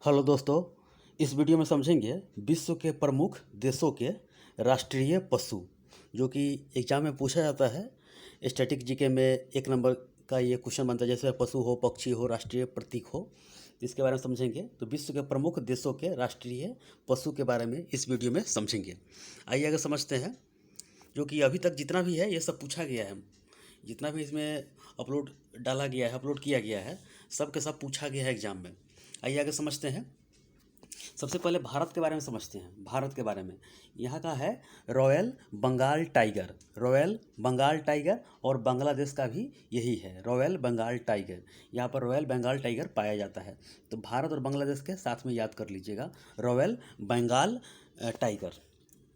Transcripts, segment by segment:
Hello दोस्तों, इस video में समझेंगे विश्व के प्रमुख देशों के राष्ट्रीय पशु, जो कि एग्जाम में पूछा जाता है। स्टैटिक जीके में 1 नंबर का ये क्वेश्चन बनता है, जैसे पशु हो, पक्षी हो, राष्ट्रीय प्रतीक हो। इसके बारे में समझेंगे। तो विश्व के प्रमुख देशों के राष्ट्रीय पशु के बारे में इस वीडियो में समझेंगे। आइए आगे समझते हैं। जो कि अभी तक जितना भी है ये सब पूछा गया है, जितना भी इसमें अपलोड डाला गया है, अपलोड किया गया है, सब के सब पूछा गया है एग्जाम में। आइए आगे समझते हैं। सबसे पहले भारत के बारे में समझते हैं। भारत के बारे में यहाँ का है royal Bengal tiger. Royal Bengal tiger और बांग्लादेश का भी यही है, रॉयल बंगाल टाइगर। यहाँ पर रॉयल बंगाल टाइगर पाया जाता है। तो भारत और बांग्लादेश के साथ में याद कर लीजिएगा, रॉयल बंगाल टाइगर।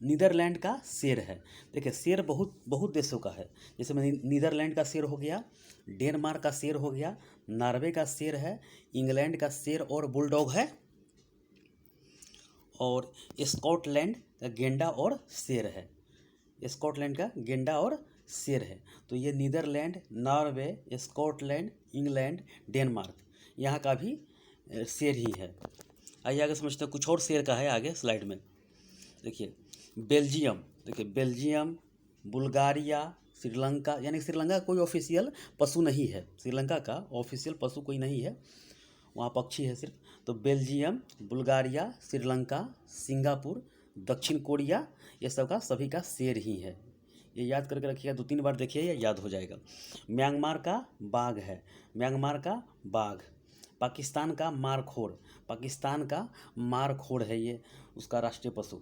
नीदरलैंड का शेर है। देखिए, शेर बहुत बहुत देशों का है। जैसे में नीदरलैंड का शेर हो गया, डेनमार्क का शेर हो गया, नॉर्वे का शेर है, इंग्लैंड का शेर और बुलडॉग है, और स्कॉटलैंड का गेंडा और शेर है। स्कॉटलैंड का गेंडा और शेर है। तो ये Netherland, Norway, Scotland, England, Denmark, यहाँ का भी शेर ही है। आइए आगे समझते हैं। कुछ और शेर का है आगे स्लाइड में। देखिए बेल्जियम, देखिए बेल्जियम, बुल्गारिया, श्रीलंका, यानी श्रीलंका कोई ऑफिशियल पशु नहीं है। श्रीलंका का ऑफिशियल पशु कोई नहीं है, वहाँ पक्षी है सिर्फ। तो बेल्जियम, बुल्गारिया, श्रीलंका, सिंगापुर, दक्षिण कोरिया, ये सब का सभी का शेर ही है। ये याद करके रखिएगा, 2-3 बार देखिए, ये याद हो जाएगा। म्यांमार का बाघ है, म्यांमार का बाघ। पाकिस्तान का मारखोर, पाकिस्तान का मारखोर है ये उसका राष्ट्रीय पशु।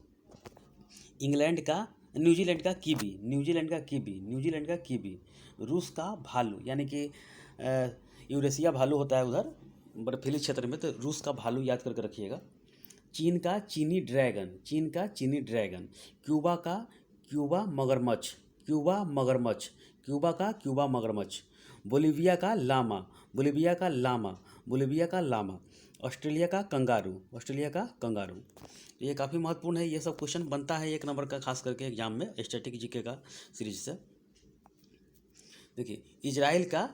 इंग्लैंड का, न्यूजीलैंड का कीवी, न्यूजीलैंड का कीवी, न्यूजीलैंड का कीवी। रूस का भालू, यानी कि यूरेशिया भालू होता है उधर बर्फीली क्षेत्र में, तो रूस का भालू याद करके रखिएगा। चीन का चीनी ड्रैगन, चीन का चीनी ड्रैगन। क्यूबा का क्यूबा मगरमच्छ, क्यूबा मगरमच्छ, क्यूबा का क्यूबा मगरमच्छ। बोलिविया का लामा, बोलिविया का लामा, बोलिविया का लामा। ऑस्ट्रेलिया का कंगारू, ऑस्ट्रेलिया का कंगारू। ये काफ़ी महत्वपूर्ण है, ये सब क्वेश्चन बनता है 1 नंबर का, खास करके एग्जाम में स्टैटिक जीके का सीरीज से। देखिए इजराइल का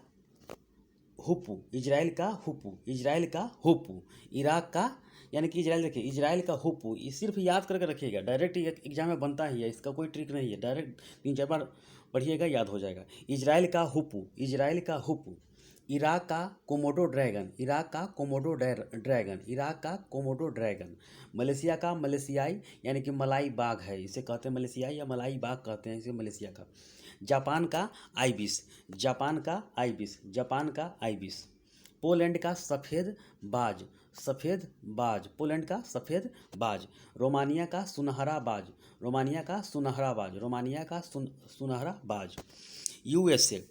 हुप्पू, इजराइल का हुप्पू, इजराइल का हुप्पू। इराक का, यानी कि इजराइल, देखिए इजराइल का हुप्पू, ये सिर्फ याद करके रखिएगा, डायरेक्ट एग्जाम में बनता ही है, इसका कोई ट्रिक नहीं है, डायरेक्ट 3-4 बार पढ़िएगा, याद हो जाएगा। इजराइल का हुप्पू, इजराइल का हुप्पू। इराक का कोमोडो ड्रैगन, इराक का कोमोडो ड्रैगन, इराक का कोमोडो ड्रैगन। मलेशिया का मलेशियाई, यानी कि मलाई बाघ है, इसे कहते हैं मलेशियाई या मलाई बाघ कहते हैं इसे, मलेशिया का। जापान का आइबिस, जापान का आइबिस, जापान का आइबिस। पोलैंड का सफ़ेद बाज, सफ़ेद बाज, पोलैंड का सफ़ेद बाज। रोमानिया का सुनहरा बाज, रोमानिया का सुनहरा बाज, रोमानिया का सुनहरा बाज। यूएसए,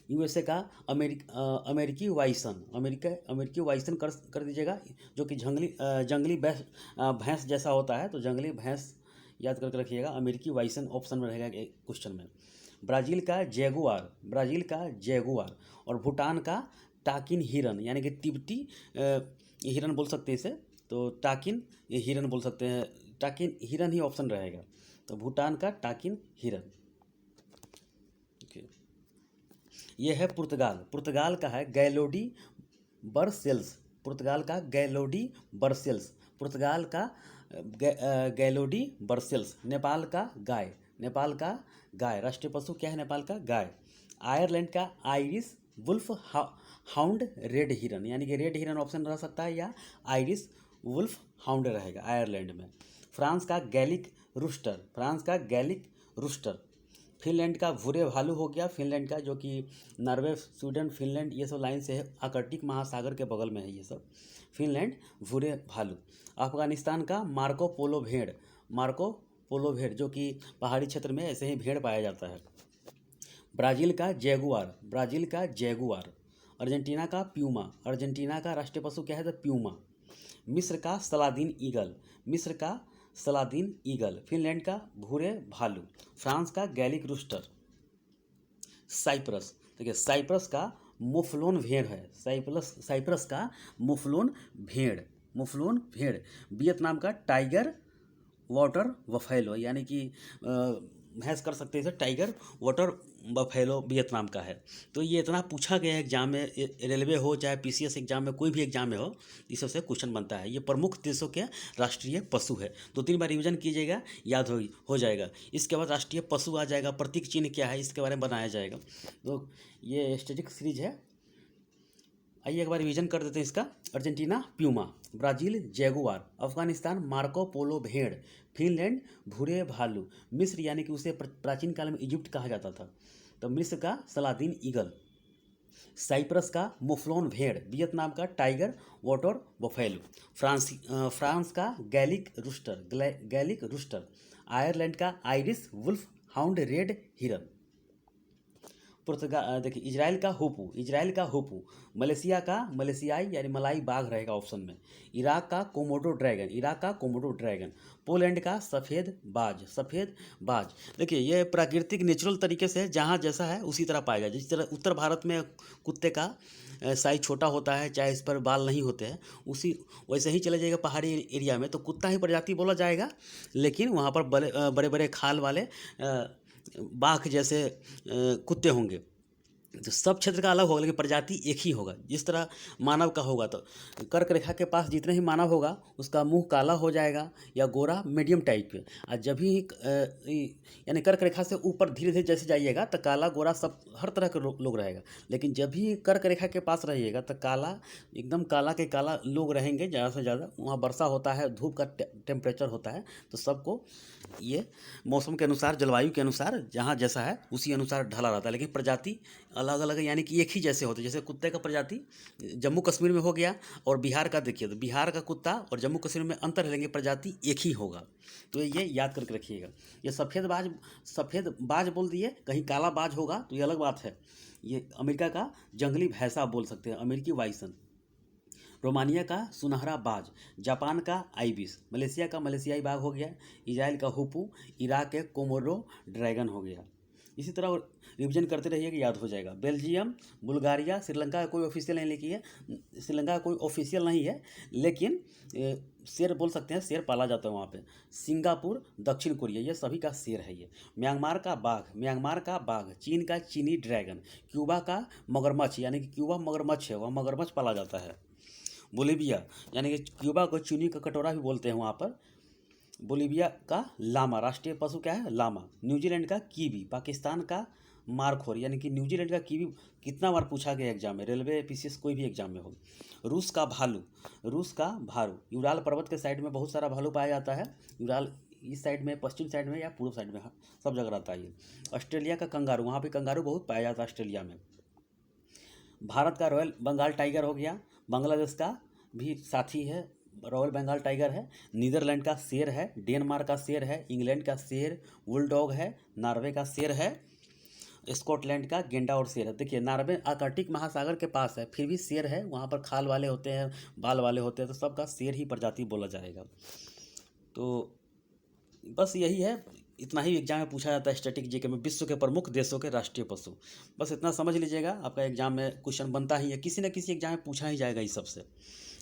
यूएसए का अमेरिकी वाइसन, अमेरिकी वाइसन कर दीजिएगा, जो कि जंगली भैंस जैसा होता है, तो जंगली भैंस याद करके रखिएगा। अमेरिकी वाइसन ऑप्शन में रहेगा क्वेश्चन में। ब्राज़ील का जैगुआर, ब्राज़ील का जैगुआर। और भूटान का टाकिन हिरन, यानी कि तिब्बती हिरन बोल सकते हैं इसे, तो टाकिन हिरन बोल सकते हैं, टाकिन हिरन ही ऑप्शन रहेगा। तो भूटान का टाकिन हिरन। ये है पुर्तगाल, पुर्तगाल का है गैलोडी बरसेल्स, पुर्तगाल का गैलोडी बरसेल्स, पुर्तगाल का गैलोडी बरसेल्स। नेपाल का गाय, नेपाल का गाय, राष्ट्रीय पशु क्या है नेपाल का? गाय। आयरलैंड का आयरिश वुल्फ हाउंड रेड हिरन, यानी कि रेड हिरन ऑप्शन रह सकता है, या आयरिश वुल्फ हाउंड रहेगा आयरलैंड में। फ्रांस का गैलिक रूस्टर, फ्रांस का गैलिक रूस्टर। फिनलैंड का भूरे भालू हो गया, फिनलैंड का, जो कि नॉर्वे, स्वीडन, फिनलैंड ये सब लाइन से है, आर्कटिक महासागर के बगल में है ये सब। फिनलैंड भूरे भालू। अफगानिस्तान का मार्को पोलो भेड़, मार्को पोलो भेड़, जो कि पहाड़ी क्षेत्र में ऐसे ही भेड़ पाया जाता है। ब्राज़ील का जैगुआर, ब्राज़ील का जैगुआर। अर्जेंटीना का प्यूमा, अर्जेंटीना का राष्ट्रीय पशु क्या है? तो प्यूमा। मिस्र का सलादीन ईगल, मिस्र का सलादीन ईगल। फिनलैंड का भूरे भालू। फ्रांस का गैलिक रूस्टर। साइप्रस, देखिए साइप्रस का मुफलोन भेड़ है, साइप्रस का मुफलोन भेड़, मुफलोन भेड़। वियतनाम का टाइगर वाटर बफेलो, यानी कि भैंस कर सकते हैं इसे, टाइगर वाटर बफेलो वियतनाम का है। तो ये इतना पूछा गया है एग्जाम में, रेलवे हो चाहे पीसीएस एग्जाम में, कोई भी एग्जाम में हो, इस सबसे क्वेश्चन बनता है। ये प्रमुख देशों के राष्ट्रीय पशु है। 2-3 बार रिवीजन कीजिएगा, याद हो जाएगा। इसके बाद राष्ट्रीय पशु आ जाएगा, प्रतीक चिन्ह क्या है इसके बारे में बनाया जाएगा। तो ये स्टैटिक सीरीज है। आइए एक बार रिवीजन कर देते हैं इसका। Argentina Puma, Brazil Jaguar, Afghanistan Marco Polo भेड़, फिनलैंड भूरे भालू, मिस्र यानी कि उसे प्राचीन काल में इजिप्ट कहा जाता था, तो मिस्र का सलादीन ईगल, साइप्रस का मुफ्लोन भेड़, वियतनाम का टाइगर वॉटर बफेलो, फ्रांस का गैलिक रूस्टर, आयरलैंड का आयरिश वुल्फ हाउंड रेड हिरन, देखिए इजराइल का हुपू, मलेशिया का मलेशियाई यानी मलाई बाघ रहेगा ऑप्शन में, इराक का कोमोडो ड्रैगन, पोलैंड का सफ़ेद बाज। देखिए ये प्राकृतिक नेचुरल तरीके से जहाँ जैसा है उसी तरह पाएगा। जिस तरह उत्तर भारत में कुत्ते का साइज छोटा होता है, चाहे इस पर बाल नहीं होते हैं, उसी वैसे ही चले जाएगा पहाड़ी एरिया में तो कुत्ता ही प्रजाति बोला जाएगा, लेकिन वहाँ पर बड़े बड़े खाल वाले बाघ जैसे कुत्ते होंगे। तो सब क्षेत्र का अलग होगा, लेकिन प्रजाति एक ही होगा। जिस तरह मानव का होगा तो कर्क रेखा के पास जितने ही मानव होगा उसका मुंह काला हो जाएगा या गोरा मीडियम टाइप पे, और जब भी यानी कर्क रेखा से ऊपर धीरे धीरे जैसे जाइएगा तो काला गोरा सब हर तरह के लोग रहेगा। लेकिन जब भी कर्क रेखा के पास रहिएगा तो काला एकदम काला के काला लोग रहेंगे ज़्यादा से ज़्यादा। वहाँ वर्षा होता है, धूप का टेम्परेचर होता है, तो सबको ये मौसम के अनुसार, जलवायु के अनुसार जहाँ जैसा है उसी अनुसार ढला रहता है। लेकिन प्रजाति अलग अलग यानी कि एक ही जैसे होते हैं। जैसे कुत्ते का प्रजाति जम्मू कश्मीर में हो गया और बिहार का देखिए, तो बिहार का कुत्ता और जम्मू कश्मीर में अंतर है, लेकिन प्रजाति एक ही होगा। तो ये याद करके रखिएगा। ये सफ़ेद बाज बोल दिए, कहीं काला बाज होगा तो ये अलग बात है। ये अमेरिका का जंगली भैंसा बोल सकते हैं, अमेरिकी वाइसन, रोमानिया का सुनहरा बाज, जापान का आइबिस, मलेशिया का मलेशियाई बाघ हो गया, इजराइल का हुपू, इराक के कोमोडो ड्रैगन हो गया। इसी तरह रिवीजन करते रहिएगा, याद हो जाएगा। बेल्जियम, बुल्गारिया, श्रीलंका का कोई ऑफिशियल नहीं, लेकिन श्रीलंका का कोई ऑफिशियल नहीं है, लेकिन शेर बोल सकते हैं, शेर पाला जाता है वहाँ पे। सिंगापुर, दक्षिण कोरिया, ये सभी का शेर है ये। म्यांमार का बाघ, चीन का चीनी ड्रैगन, क्यूबा का मगरमच्छ यानी कि क्यूबा मगरमच्छ है, वह मगरमच्छ पाला जाता है। बोलीविया यानी कि क्यूबा को चीनी का कटोरा भी बोलते हैं वहाँ पर। बोलीविया का लामा, राष्ट्रीय पशु क्या है? लामा। न्यूजीलैंड का कीवी, पाकिस्तान का मारखोर यानी कि न्यूजीलैंड का कीवी कितना बार पूछा गया एग्जाम में, रेलवे पीसीएस कोई भी एग्जाम में हो। रूस का भालू, यूराल पर्वत के साइड में बहुत सारा भालू पाया जाता है। यूराल इस साइड में, पश्चिम साइड में या पूर्व साइड में, सब जगह रहता है ये। ऑस्ट्रेलिया का कंगारू, वहाँ पे कंगारू बहुत पाया जाता है ऑस्ट्रेलिया में। भारत का रॉयल बंगाल टाइगर हो गया, बांग्लादेश का भी साथी है, रॉयल बंगाल टाइगर है। नीदरलैंड का शेर है, डेनमार्क का शेर है, इंग्लैंड का शेर बुलडॉग है, नॉर्वे का शेर है, स्कॉटलैंड का गेंडा और शेर है। देखिए नॉर्वे आर्कटिक महासागर के पास है, फिर भी शेर है, वहाँ पर खाल वाले होते हैं, बाल वाले होते हैं, तो सबका शेर ही प्रजाति बोला जाएगा। तो बस यही है, इतना ही एग्जाम में पूछा जाता है स्टैटिक जीके में, विश्व के प्रमुख देशों के राष्ट्रीय पशु। बस इतना समझ लीजिएगा, आपका एग्जाम में क्वेश्चन बनता ही है, किसी न किसी एग्जाम में पूछा ही जाएगा इस सबसे।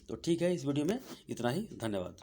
तो ठीक है, इस वीडियो में इतना ही, धन्यवाद।